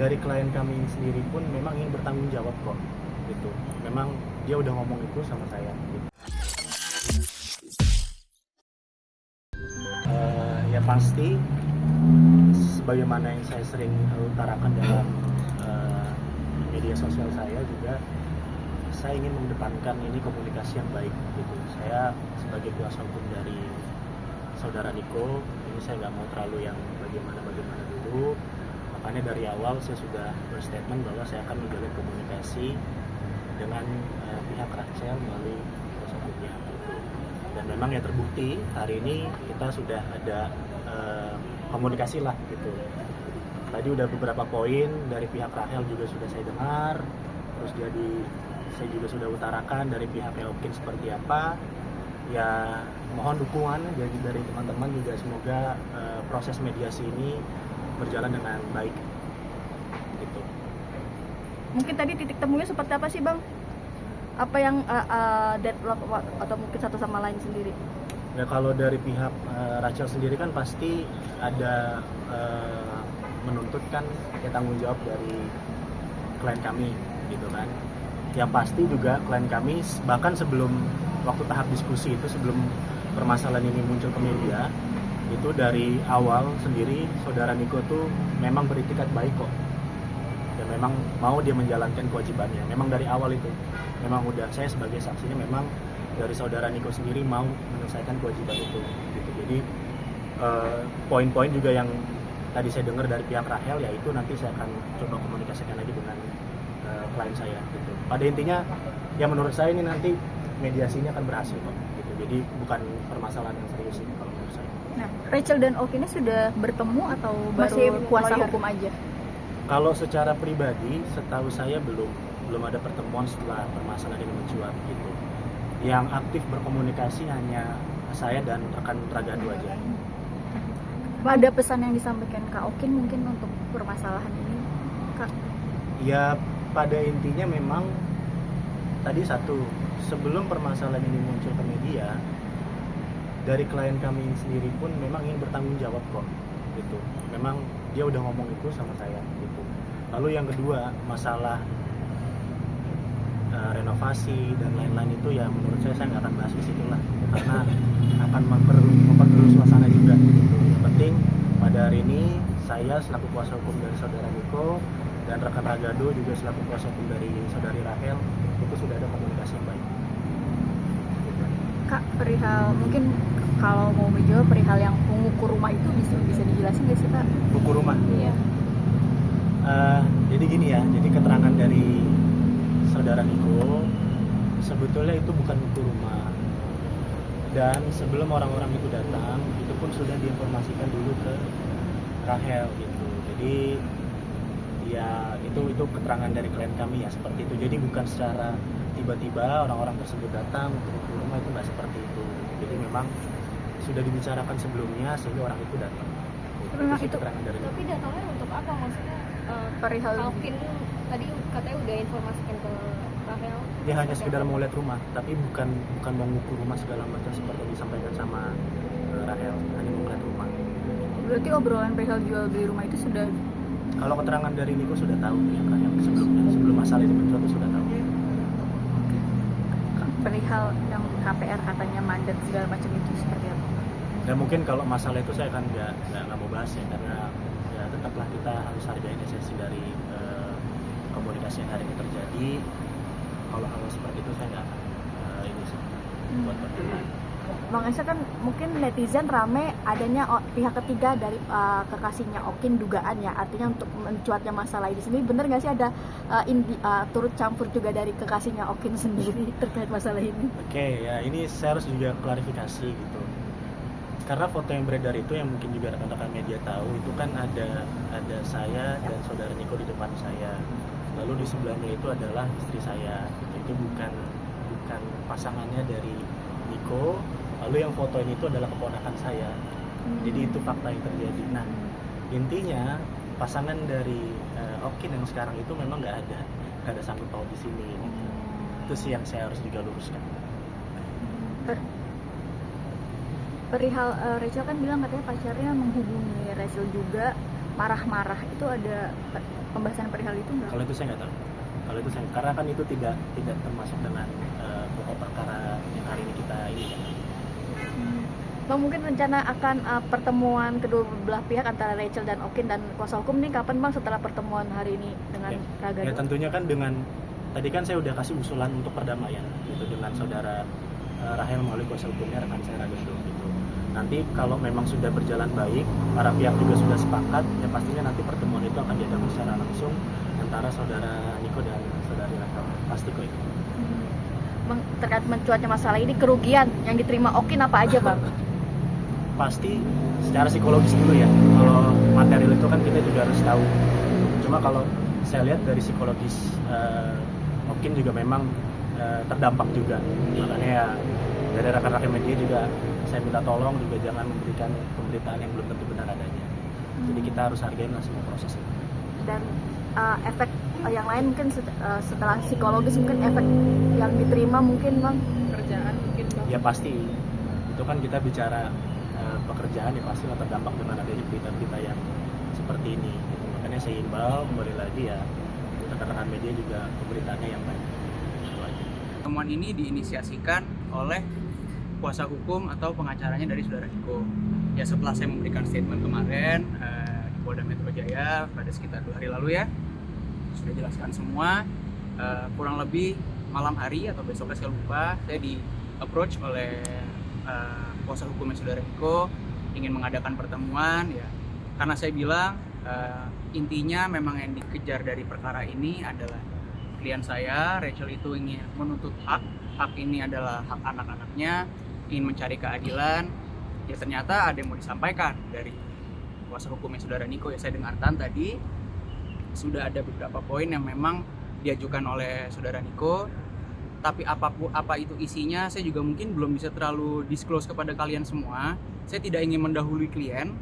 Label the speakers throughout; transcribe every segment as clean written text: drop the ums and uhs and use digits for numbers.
Speaker 1: dari klien kami sendiri pun memang ingin bertanggung jawab kok gitu. Memang dia udah ngomong itu sama saya gitu. Ya pasti sebagaimana yang saya sering utarakan dalam media sosial saya juga, saya ingin mengedepankan ini komunikasi yang baik gitu. Saya sebagai kuasa hukum dari saudara Niko ini saya nggak mau terlalu yang bagaimana dulu, makanya dari awal saya sudah berstatement bahwa saya akan menjalin komunikasi dengan pihak Rachel melalui kuasa hukumnya gitu. Dan memang ya terbukti hari ini kita sudah ada komunikasi lah gitu. Tadi udah beberapa poin dari pihak Rachel juga sudah saya dengar, terus saya juga sudah utarakan dari pihak Okin seperti apa. Ya mohon dukungan dari teman-teman juga, semoga proses mediasi ini berjalan dengan baik gitu.
Speaker 2: Mungkin tadi titik temunya seperti apa sih Bang? Apa yang deadlock atau mungkin satu sama lain sendiri?
Speaker 1: Ya kalau dari pihak Rachel sendiri kan pasti ada menuntut kan ya tanggung jawab dari klien kami gitu kan. Yang pasti juga klien kami bahkan sebelum waktu tahap diskusi itu, sebelum permasalahan ini muncul ke media, itu dari awal sendiri saudara Niko tuh memang beritikat baik kok, dan memang mau dia menjalankan kewajibannya. Memang dari awal itu memang udah, saya sebagai saksinya, memang dari saudara Niko sendiri mau menyelesaikan kewajiban itu gitu. Jadi poin-poin juga yang tadi saya dengar dari pihak Rachel, yaitu nanti saya akan coba komunikasikan lagi dengan klien saya gitu. Pada intinya ya menurut saya ini nanti mediasinya akan berhasil kok gitu. Jadi bukan permasalahan yang serius ini kalau menurut saya.
Speaker 2: Nah, Rachel dan Okin ini sudah bertemu atau masih kuasa hukum aja?
Speaker 1: Kalau secara pribadi setahu saya belum ada pertemuan setelah permasalahan ini mencuat gitu. Yang aktif berkomunikasi hanya saya dan rekan Ragadu aja.
Speaker 2: Ada pesan yang disampaikan Kak Okin mungkin untuk permasalahan ini, Kak?
Speaker 1: Ya pada intinya memang tadi satu, sebelum permasalahan ini muncul ke media, dari klien kami sendiri pun memang ingin bertanggung jawab kok gitu. Memang dia udah ngomong itu sama saya gitu. Lalu yang kedua, masalah renovasi dan lain-lain itu ya menurut saya nggak akan bahas di situ lah, karena akan memperkeruh suasana juga gitu. Yang penting pada hari ini saya selaku kuasa hukum dari saudara Niko dan rekan Ragadu juga selaku kuasa hukum dari saudari Rachel itu sudah ada komunikasi yang baik.
Speaker 2: Kak, perihal mungkin kalau mau menjawab perihal yang mengukur rumah itu bisa dijelasin nggak sih Kak?
Speaker 1: Ukur rumah?
Speaker 2: Iya.
Speaker 1: Jadi gini ya, jadi keterangan dari saudara Niko sebetulnya itu bukan ukur rumah, dan sebelum orang-orang itu datang itu pun sudah diinformasikan dulu ke Rachel gitu. Jadi ya itu keterangan dari klien kami ya seperti itu. Jadi bukan secara tiba-tiba orang-orang tersebut datang untuk ukur rumah, itu nggak seperti itu. Jadi memang sudah dibicarakan sebelumnya sehingga orang itu datang. Itu keterangan dari
Speaker 3: Tapi datangnya untuk apa, maksudnya?
Speaker 2: Perihal
Speaker 3: Mungkin tadi katanya udah informasikan ke Rachel.
Speaker 1: dia hanya sekedar mau lihat rumah, tapi bukan mau mengukur rumah segala macam seperti yang disampaikan sama Rachel, hanya mau lihat rumah.
Speaker 2: berarti obrolan perihal jual beli rumah itu sudah.
Speaker 1: Kalau keterangan dari Niko sudah tahu ya Rachel sebelumnya, sebelum masalah ini muncul sudah tahu.
Speaker 2: Perihal yang KPR katanya mandat segala macam itu seperti apa?
Speaker 1: Ya mungkin kalau masalah itu saya akan nggak mau bahas ya, karena ya tetaplah kita harus hargai esensi dari komunikasi yang hari ini terjadi. Kalau hal seperti itu saya nggak akan ini sih buat pertimbangan.
Speaker 2: Bang Esa, kan mungkin netizen rame adanya pihak ketiga dari kekasihnya Okin, dugaan ya, artinya untuk mencuatnya masalah ini sendiri. Bener nggak sih ada turut campur juga dari kekasihnya Okin sendiri terkait masalah ini?
Speaker 1: Oke, ya ini saya harus juga klarifikasi gitu. Karena foto yang beredar itu yang mungkin juga rekan-rekan media tahu, itu kan ada saya dan saudara Niko di depan saya. Lalu di sebelahnya itu adalah istri saya. Itu bukan pasangannya dari Niko. Lalu yang foto ini itu adalah keponakan saya. Jadi itu fakta yang terjadi. Nah, intinya pasangan dari Okin yang sekarang itu memang nggak ada sangkut paut di sini. Itu sih yang saya harus juga luruskan.
Speaker 2: Perihal Rachel kan bilang katanya pacarnya menghubungi Rachel juga marah-marah itu ada pembahasan perihal itu nggak?
Speaker 1: Kalau itu saya nggak tahu. Kalau itu saya, karena kan itu tidak termasuk dengan pokok perkara yang hari ini kita ini kan.
Speaker 2: Bang, mungkin rencana akan pertemuan kedua belah pihak antara Rachel dan Okin dan kuasa hukum ini kapan Bang, setelah pertemuan hari ini dengan Ragado?
Speaker 1: Ya tentunya kan dengan tadi kan saya udah kasih usulan untuk perdamaian gitu dengan saudara Rahel melalui kuasa hukumnya rekan saya Ragado gitu. Nanti kalau memang sudah berjalan baik, para pihak juga sudah sepakat, ya pastinya nanti pertemuan itu akan diadakan secara langsung antara saudara Niko dan saudari Rahel. Pasti kok itu.
Speaker 2: Bang, terkait mencuatnya masalah ini, kerugian yang diterima Okin apa aja Bang?
Speaker 1: Pasti secara psikologis dulu ya. Kalau material itu kan kita juga harus tahu. Cuma kalau saya lihat dari psikologis Okin juga memang terdampak juga. Makanya ya dari rekan-rekan media juga saya minta tolong juga jangan memberikan pemberitaan yang belum tentu benar adanya. Jadi kita harus hargain lah semua proses itu.
Speaker 2: Dan efek yang lain mungkin setelah psikologis, mungkin efek yang diterima mungkin Bang?
Speaker 3: Kerjaan mungkin Bang.
Speaker 1: Ya pasti. Itu kan kita bicara pekerjaan ya pasti terdampak dengan adanya berita-berita yang seperti ini. Makanya saya imbau kembali lagi ya rekan-rekan media juga pemberitaannya yang baik.
Speaker 4: Pertemuan ini diinisiasikan oleh kuasa hukum atau pengacaranya dari saudara Niko. Ya setelah saya memberikan statement kemarin di Polda Metro Jaya pada sekitar 2 hari lalu ya, sudah jelaskan semua. Kurang lebih malam hari atau besoknya saya lupa, saya di approach oleh kuasa hukumnya saudara Niko ingin mengadakan pertemuan ya, karena saya bilang intinya memang yang dikejar dari perkara ini adalah klien saya Rachel itu ingin menuntut hak ini adalah hak anak-anaknya, ingin mencari keadilan. Ya ternyata ada yang mau disampaikan dari kuasa hukumnya saudara Niko. Ya saya dengarkan tadi sudah ada beberapa poin yang memang diajukan oleh saudara Niko, tapi apa itu isinya saya juga mungkin belum bisa terlalu disclose kepada kalian semua. Saya tidak ingin mendahului klien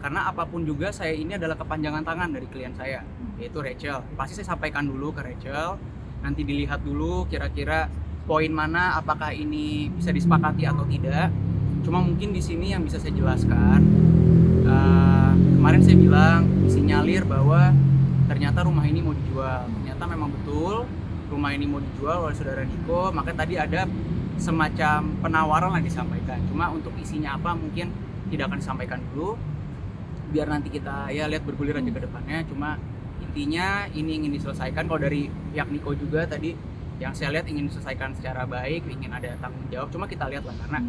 Speaker 4: karena apapun juga saya ini adalah kepanjangan tangan dari klien saya, yaitu Rachel. Pasti saya sampaikan dulu ke Rachel, nanti dilihat dulu kira-kira poin mana, apakah ini bisa disepakati atau tidak. Cuma mungkin di sini yang bisa saya jelaskan, kemarin saya bilang disinyalir bahwa ternyata rumah ini mau dijual. Ternyata memang betul rumah ini mau dijual oleh saudara Niko, maka tadi ada semacam penawaran lah disampaikan. Cuma untuk isinya apa mungkin tidak akan disampaikan dulu, biar nanti kita ya lihat bergulir aja ke depannya. Cuma intinya ini ingin diselesaikan. Kalau dari pihak Niko juga tadi yang saya lihat ingin diselesaikan secara baik, ingin ada tanggung jawab. Cuma kita lihat lah, karena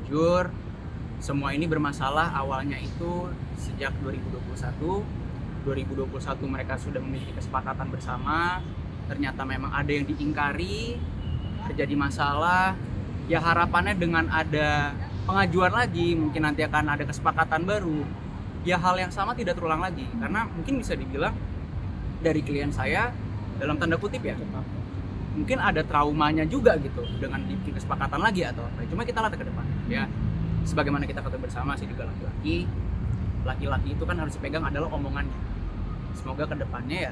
Speaker 4: jujur semua ini bermasalah awalnya itu sejak 2021 mereka sudah memiliki kesepakatan bersama. Ternyata memang ada yang diingkari, terjadi masalah. Ya harapannya dengan ada pengajuan lagi, mungkin nanti akan ada kesepakatan baru. Ya hal yang sama tidak terulang lagi, karena mungkin bisa dibilang dari klien saya dalam tanda kutip ya, mungkin ada traumanya juga gitu dengan bikin kesepakatan lagi atau apa. Cuma kita lihat ke depan ya, sebagaimana kita ketahui bersama, saya juga laki-laki itu kan harus dipegang adalah omongannya. Semoga ke depannya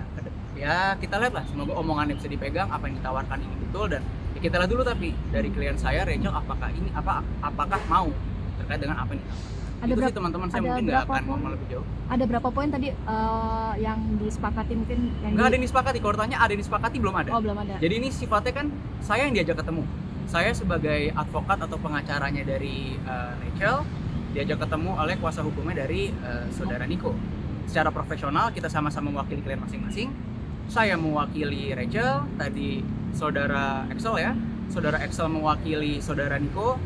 Speaker 4: ya kita lihat lah, semoga omongannya bisa dipegang, apa yang ditawarkan ini betul. Dan ya kita lihat dulu tapi dari klien saya Rachel apakah mau terkait dengan apa yang ditawarkan. Itu sih teman-teman, saya mungkin nggak akan ngomong lebih jauh.
Speaker 2: Ada berapa poin tadi yang disepakati mungkin?
Speaker 4: Nggak ada yang disepakati, kalau tanya ada yang disepakati belum ada.
Speaker 2: Oh, belum ada.
Speaker 4: Jadi ini sifatnya kan saya yang diajak ketemu. Saya sebagai advokat atau pengacaranya dari Rachel diajak ketemu oleh kuasa hukumnya dari saudara Niko. Secara profesional kita sama-sama mewakili klien masing-masing. Saya mewakili Rachel, tadi saudara Excel ya. Saudara Excel mewakili saudara Niko.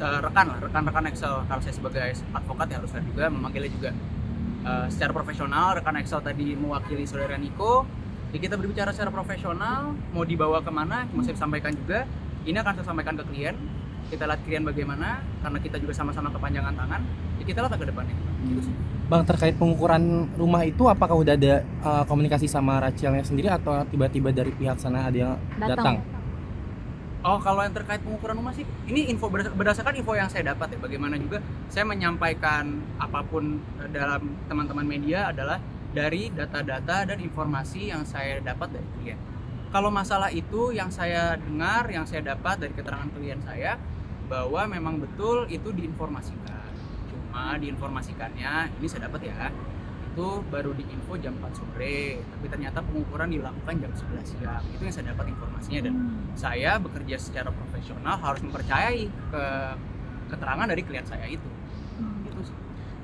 Speaker 4: Rekan-rekan Excel, kalau saya sebagai advokat ya harus juga memanggilnya juga secara profesional. Rekan Excel tadi mewakili saudara Niko. Ya, kita berbicara secara profesional, mau dibawa kemana, cuma saya sampaikan juga. Ini akan saya sampaikan ke klien. Kita lihat klien bagaimana, karena kita juga sama-sama kepanjangan tangan. Ya kita lihat ke depannya. Gitu sih.
Speaker 5: Bang, terkait pengukuran rumah itu apakah udah ada komunikasi sama Rachelnya sendiri atau tiba-tiba dari pihak sana ada yang datang?
Speaker 4: Oh, kalau yang terkait pengukuran rumah sih, ini info berdasarkan info yang saya dapat ya. Bagaimana juga saya menyampaikan apapun dalam teman-teman media adalah dari data-data dan informasi yang saya dapat dari klien. Kalau masalah itu yang saya dengar, yang saya dapat dari keterangan klien saya, bahwa memang betul itu diinformasikan. Cuma diinformasikannya, ini saya dapat ya, itu baru diinfo jam 4 sore, tapi ternyata pengukuran dilakukan jam 11 siang. Itu yang saya dapat informasinya, dan saya bekerja secara profesional harus mempercayai keterangan dari klien saya itu. Itu sih.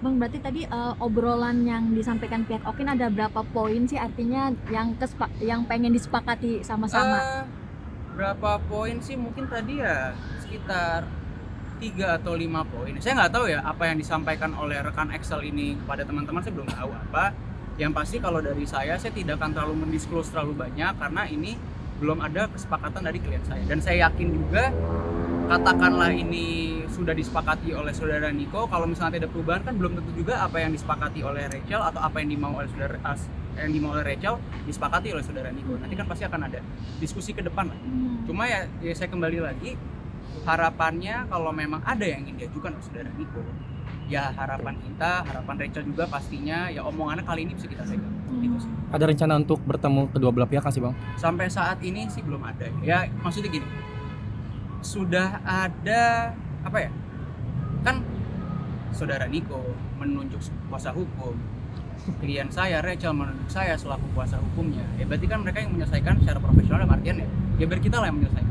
Speaker 2: Bang, berarti tadi obrolan yang disampaikan pihak Okin ada berapa poin sih, artinya yang pengen disepakati sama-sama?
Speaker 4: Berapa poin sih, mungkin tadi ya sekitar 3 atau 5 poin. Saya nggak tahu ya apa yang disampaikan oleh rekan Excel ini kepada teman-teman, saya belum tahu apa. Yang pasti kalau dari saya tidak akan terlalu mendisclose terlalu banyak karena ini belum ada kesepakatan dari klien saya. Dan saya yakin juga, katakanlah ini sudah disepakati oleh saudara Niko, kalau misalnya tidak ada perubahan kan belum tentu juga apa yang disepakati oleh Rachel atau apa yang dimau oleh Rachel disepakati oleh saudara Niko. Nanti kan pasti akan ada diskusi ke depan lah. Cuma ya saya kembali lagi, harapannya kalau memang ada yang ingin diajukan oleh saudara Niko, ya harapan kita, harapan Rachel juga pastinya ya omongannya kali ini bisa kita pegang. Itu sih.
Speaker 5: Ada rencana untuk bertemu kedua belah pihak nggak sih Bang?
Speaker 4: Sampai saat ini sih belum ada. Ya maksudnya gini, sudah ada apa ya, kan saudara Niko menunjuk kuasa hukum, klien saya Rachel menunjuk saya selaku kuasa hukumnya, ya berarti kan mereka yang menyelesaikan secara profesional, dalam artian ya biar kita lah yang menyelesaikan.